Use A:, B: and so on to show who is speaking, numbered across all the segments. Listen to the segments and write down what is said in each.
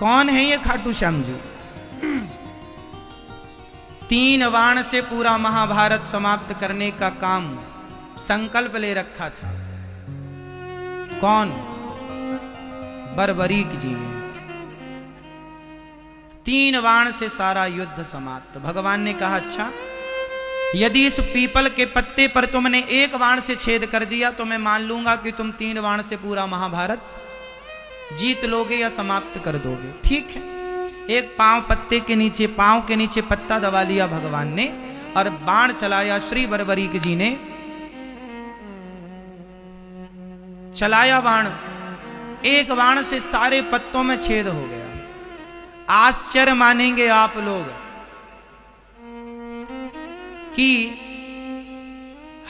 A: कौन है ये खाटू श्याम जी? 3 बाण से पूरा महाभारत समाप्त करने का काम संकल्प ले रखा था। कौन? बर्बरीक जी ने। 3 बाण से सारा युद्ध समाप्त। भगवान ने कहा अच्छा, यदि इस पीपल के पत्ते पर तुमने 1 बाण से छेद कर दिया तो मैं मान लूंगा कि तुम 3 बाण से पूरा महाभारत जीत लोगे या समाप्त कर दोगे। ठीक है। एक पांव के नीचे पत्ता दबा लिया भगवान ने और बाण चलाया। श्री बर्बरीक जी ने चलाया बाण। 1 बाण से सारे पत्तों में छेद हो गया। आश्चर्य मानेंगे आप लोग कि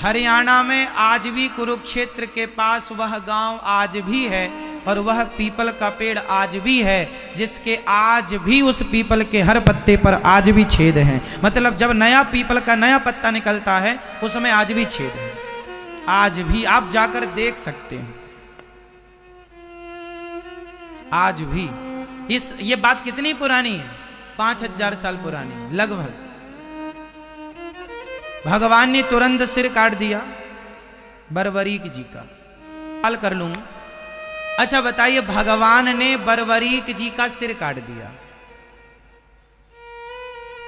A: हरियाणा में आज भी कुरुक्षेत्र के पास वह गांव आज भी है और वह पीपल का पेड़ आज भी है, जिसके आज भी उस पीपल के हर पत्ते पर आज भी छेद हैं। मतलब जब नया पीपल का नया पत्ता निकलता है उसमें आज भी छेद है। आज भी आप जाकर देख सकते हैं। आज भी ये बात कितनी पुरानी है? 5000 साल पुरानी है लगभग। भगवान ने तुरंत सिर काट दिया बर्बरीक जी का। हाल कर लूं। अच्छा बताइए, भगवान ने बर्बरीक जी का सिर काट दिया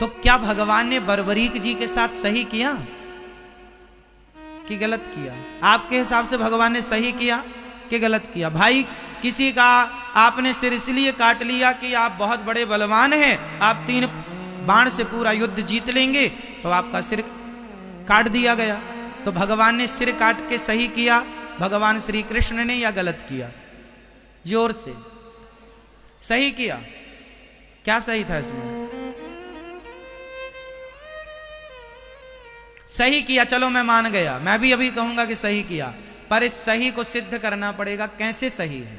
A: तो क्या भगवान ने बर्बरीक जी के साथ सही किया कि गलत किया? आपके हिसाब से भगवान ने सही किया कि गलत किया? भाई किसी का आपने सिर इसलिए काट लिया कि आप बहुत बड़े बलवान हैं, आप 3 बाण से पूरा युद्ध जीत लेंगे, तो आपका सिर काट दिया गया। तो भगवान ने सिर काट के सही किया भगवान श्री कृष्ण ने या गलत किया? जोर से सही किया। क्या सही था इसमें? सही किया। चलो मैं मान गया, मैं भी अभी कहूंगा कि सही किया, पर इस सही को सिद्ध करना पड़ेगा। कैसे सही है?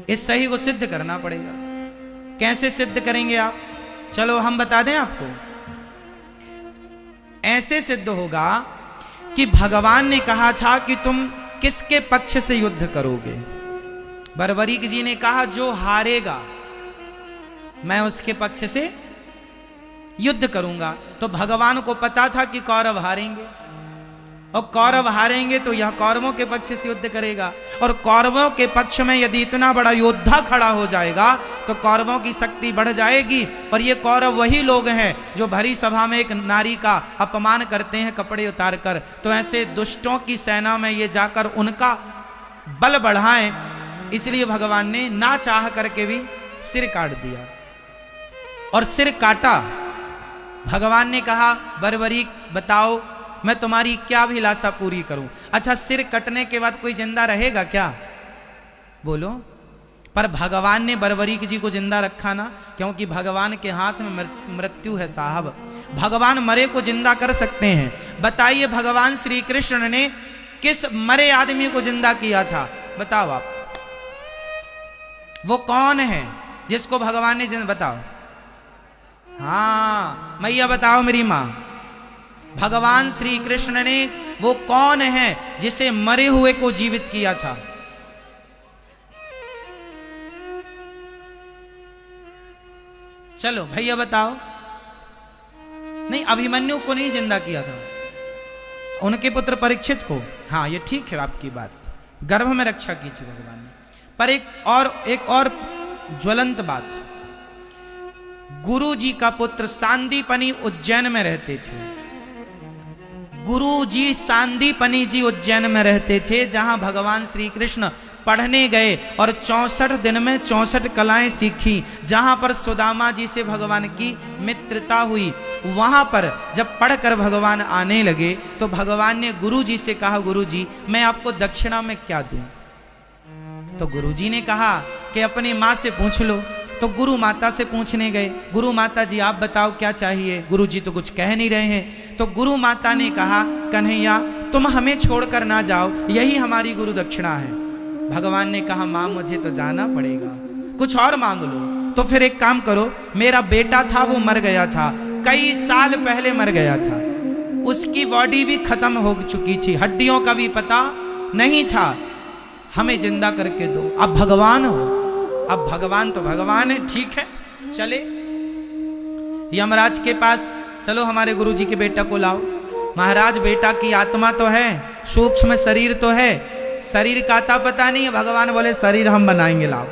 A: इस सही को सिद्ध करना पड़ेगा। कैसे सिद्ध करेंगे आप? चलो हम बता दें आपको। ऐसे सिद्ध होगा कि भगवान ने कहा था कि तुम किसके पक्ष से युद्ध करोगे? बर्बरीक जी ने कहा जो हारेगा मैं उसके पक्ष से युद्ध करूंगा। तो भगवान को पता था कि कौरव हारेंगे, और कौरव हारेंगे तो यह कौरवों के पक्ष से युद्ध करेगा, और कौरवों के पक्ष में यदि इतना बड़ा योद्धा खड़ा हो जाएगा तो कौरवों की शक्ति बढ़ जाएगी। और ये कौरव वही लोग हैं जो भरी सभा में एक नारी का अपमान करते हैं कपड़े उतार कर। तो ऐसे दुष्टों की सेना में ये जाकर उनका बल बढ़ाएं, इसलिए भगवान ने ना चाह करके भी सिर काट दिया। और सिर काटा। भगवान ने कहा बर्बरीक बताओ मैं तुम्हारी क्या अभिलाषा पूरी करूं? अच्छा, सिर कटने के बाद कोई जिंदा रहेगा क्या? बोलो। पर भगवान ने बर्बरीक जी को जिंदा रखा ना, क्योंकि भगवान के हाथ में मृत्यु है साहब। भगवान मरे को जिंदा कर सकते हैं। बताइए भगवान श्री कृष्ण ने किस मरे आदमी को जिंदा किया था? बताओ आप। वो कौन है जिसको भगवान ने जिंदा? बताओ। हाँ मैया बताओ मेरी मां। भगवान श्री कृष्ण ने वो कौन है जिसे मरे हुए को जीवित किया था? चलो भैया बताओ। नहीं, अभिमन्यु को नहीं जिंदा किया था, उनके पुत्र परीक्षित को। हाँ ये ठीक है आपकी बात, गर्भ में रक्षा की थी भगवान ने। पर एक और ज्वलंत बात, गुरु जी का पुत्र सांदीपनी उज्जैन में रहते थे। गुरु जी सांदीपनी जी उज्जैन में रहते थे, जहां भगवान श्री कृष्ण पढ़ने गए और 64 दिन में 64 कलाएं सीखी। जहां पर सुदामा जी से भगवान की मित्रता हुई, वहां पर जब पढ़कर भगवान आने लगे तो भगवान ने गुरु जी से कहा, गुरु जी मैं आपको दक्षिणा में क्या दूं? तो गुरु जी ने कहा कि अपनी माँ से पूछ लो। तो गुरु माता से पूछने गए, गुरु माता जी आप बताओ क्या चाहिए? गुरु जी तो कुछ कह नहीं रहे हैं। तो गुरु माता ने कहा, कन्हैया तुम हमें छोड़कर ना जाओ, यही हमारी गुरु दक्षिणा है। भगवान ने कहा, मां मुझे तो जाना पड़ेगा, कुछ और मांग लो। तो फिर एक काम करो, मेरा बेटा था वो मर गया था, कई साल पहले मर गया था, उसकी बॉडी भी खत्म हो चुकी थी, हड्डियों का भी पता नहीं था। हमें जिंदा करके दो। अब भगवान हो, अब भगवान तो भगवान है, ठीक है चले यमराज के पास, चलो हमारे गुरुजी के बेटा को लाओ। महाराज बेटा की आत्मा तो है, सूक्ष्म शरीर तो है, शरीर का आता पता नहीं है। भगवान बोले शरीर हम बनाएंगे, लाओ।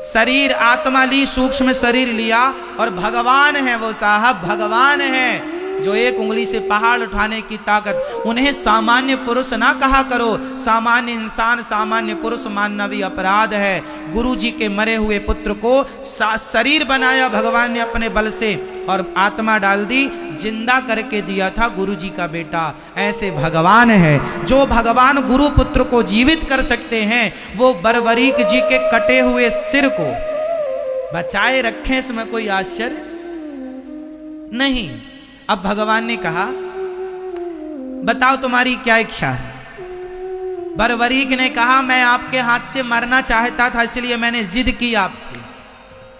A: शरीर आत्मा ली, सूक्ष्म शरीर लिया, और भगवान है वो साहब, भगवान है जो एक उंगली से पहाड़ उठाने की ताकत। उन्हें सामान्य पुरुष ना कहा करो, सामान्य इंसान सामान्य पुरुष मानना भी अपराध है। गुरुजी के मरे हुए पुत्र को शरीर बनाया भगवान ने अपने बल से, और आत्मा डाल दी, जिंदा करके दिया था गुरुजी का बेटा। ऐसे भगवान है, जो भगवान गुरु पुत्र को जीवित कर सकते हैं, वो बरबरीक जी के कटे हुए सिर को बचाए रखें, इसमें कोई आश्चर्य नहीं। अब भगवान ने कहा बताओ तुम्हारी क्या इच्छा है। बरबरीक ने कहा मैं आपके हाथ से मरना चाहता था, इसलिए मैंने जिद की आपसे,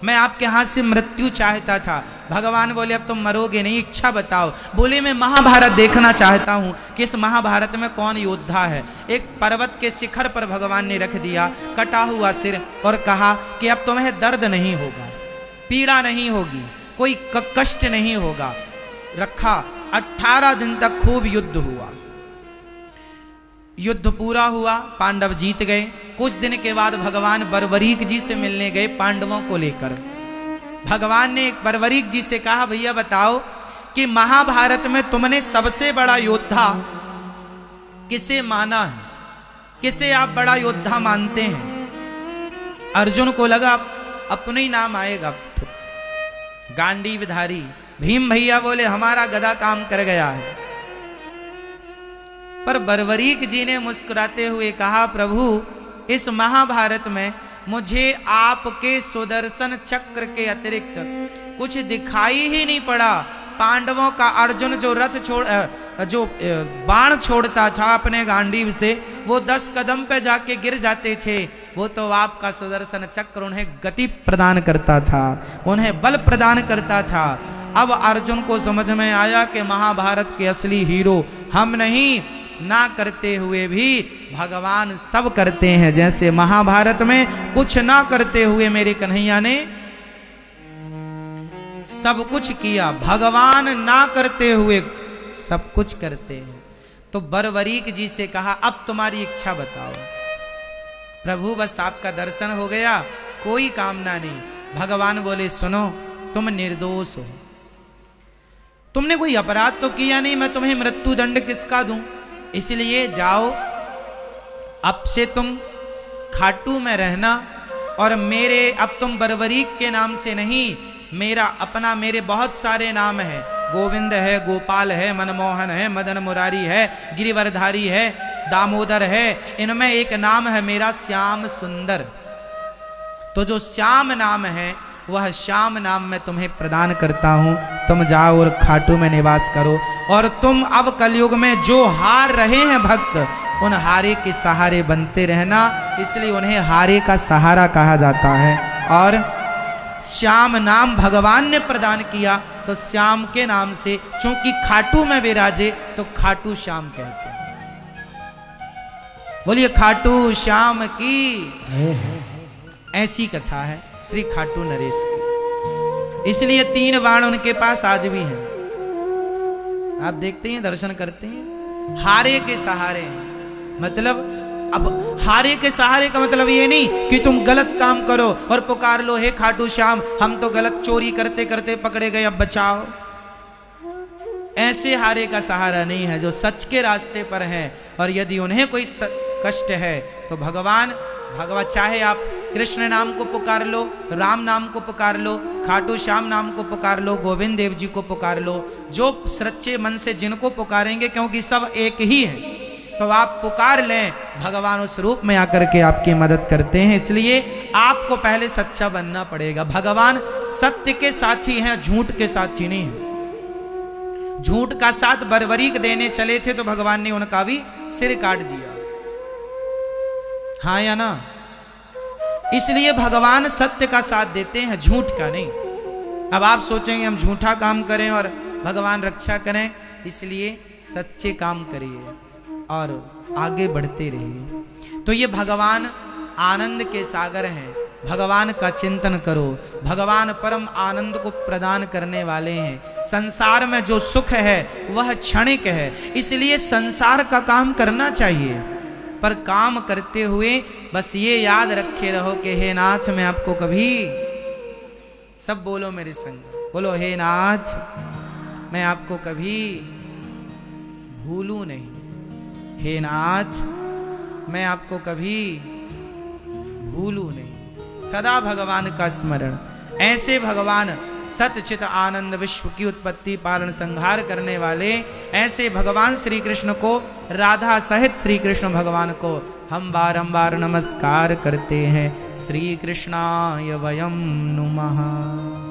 A: मैं आपके हाथ से मृत्यु चाहता था। भगवान बोले अब तुम मरोगे नहीं, इच्छा बताओ। बोले मैं महाभारत देखना चाहता हूं कि इस महाभारत में कौन योद्धा है। एक पर्वत के शिखर पर भगवान ने रख दिया कटा हुआ सिर, और कहा कि अब तुम्हें दर्द नहीं होगा, पीड़ा नहीं होगी, कोई कष्ट नहीं होगा। रखा, 18 दिन तक खूब युद्ध हुआ। युद्ध पूरा हुआ, पांडव जीत गए। कुछ दिन के बाद भगवान बरबरीक जी से मिलने गए पांडवों को लेकर। भगवान ने बरबरीक जी से कहा भैया बताओ कि महाभारत में तुमने सबसे बड़ा योद्धा किसे माना है, किसे आप बड़ा योद्धा मानते हैं। अर्जुन को लगा अपने ही नाम आएगा, गांडीवधारी। भीम भैया बोले हमारा गदा काम कर गया है। पर बरबरीक जी ने मुस्कुराते हुए कहा प्रभु इस महाभारत में मुझे आपके सुदर्शन चक्र के अतिरिक्त कुछ दिखाई ही नहीं पड़ा। पांडवों का अर्जुन जो जो बाण छोड़ता था अपने गांडीव से, वो 10 कदम पे जाके गिर जाते थे। वो तो आपका सुदर्शन चक्र उन्हें गति प्रदान करता था, उन्हें बल प्रदान करता था। अब अर्जुन को समझ में आया कि महाभारत के असली हीरो हम नहीं, ना करते हुए भी भगवान सब करते हैं। जैसे महाभारत में कुछ ना करते हुए मेरे कन्हैया ने सब कुछ किया, भगवान ना करते हुए सब कुछ करते हैं। तो बरबरीक जी से कहा अब तुम्हारी इच्छा बताओ। प्रभु बस आपका दर्शन हो गया, कोई कामना नहीं। भगवान बोले सुनो तुम निर्दोष हो, तुमने कोई अपराध तो किया नहीं, मैं तुम्हें मृत्यु दंड किसका दूं। इसलिए जाओ, अब से तुम खाटू में रहना, और मेरे अब तुम बरबरीक के नाम से नहीं, मेरा अपना, मेरे बहुत सारे नाम है। गोविंद है, गोपाल है, मनमोहन है, मदन मुरारी है, गिरिवरधारी है, दामोदर है। इनमें एक नाम है मेरा श्याम सुंदर। तो जो श्याम नाम है वह श्याम नाम मैं तुम्हें प्रदान करता हूं। तुम जाओ और खाटू में निवास करो, और तुम अब कलयुग में जो हार रहे हैं भक्त, उन हारे के सहारे बनते रहना। इसलिए उन्हें हारे का सहारा कहा जाता है। और श्याम नाम भगवान ने प्रदान किया, तो श्याम के नाम से चूंकि खाटू में विराजे तो खाटू श्याम कहते हैं। बोलिए खाटू श्याम की। ऐसी कथा है श्री खाटू नरेश की। इसलिए 3 बाण उनके पास आज भी हैं। आप देखते हैं, दर्शन करते हैं, हारे के सहारे हैं। मतलब अब हारे के सहारे का मतलब ये नहीं कि तुम गलत काम करो और पुकार लो हे खाटू श्याम हम तो गलत चोरी करते करते पकड़े गए, अब बचाओ। ऐसे हारे का सहारा नहीं है, जो सच के रास्ते पर हैं। और यदि उन्हें कोई कष्ट है तो भगवान चाहे आप कृष्ण नाम को पुकार लो, राम नाम को पुकार लो, खाटू श्याम नाम को पुकार लो, गोविंद देव जी को पुकार लो, जो सच्चे मन से जिनको पुकारेंगे, क्योंकि सब एक ही है, तो आप पुकार लें, भगवान उस रूप में आकर के आपकी मदद करते हैं। इसलिए आपको पहले सच्चा बनना पड़ेगा। भगवान सत्य के साथी हैं, झूठ के साथी नहीं है। झूठ का साथ बरबरीक देने चले थे तो भगवान ने उनका भी सिर काट दिया, हाँ या ना। इसलिए भगवान सत्य का साथ देते हैं, झूठ का नहीं। अब आप सोचेंगे हम झूठा काम करें और भगवान रक्षा करें, इसलिए सच्चे काम करिए और आगे बढ़ते रहिए। तो ये भगवान आनंद के सागर हैं। भगवान का चिंतन करो। भगवान परम आनंद को प्रदान करने वाले हैं। संसार में जो सुख है वह क्षणिक है, इसलिए संसार का काम करना चाहिए, पर काम करते हुए बस ये याद रखे रहो कि हे नाथ मैं आपको कभी, सब बोलो मेरे संग, बोलो हे नाथ मैं आपको कभी भूलूं नहीं। हे नाथ मैं आपको कभी भूलूं नहीं। सदा भगवान का स्मरण। ऐसे भगवान सतचित आनंद विश्व की उत्पत्ति पालन संहार करने वाले ऐसे भगवान श्री कृष्ण को, राधा सहित श्री कृष्ण भगवान को हम बारंबार नमस्कार करते हैं। श्री कृष्णाय वयं नुमः।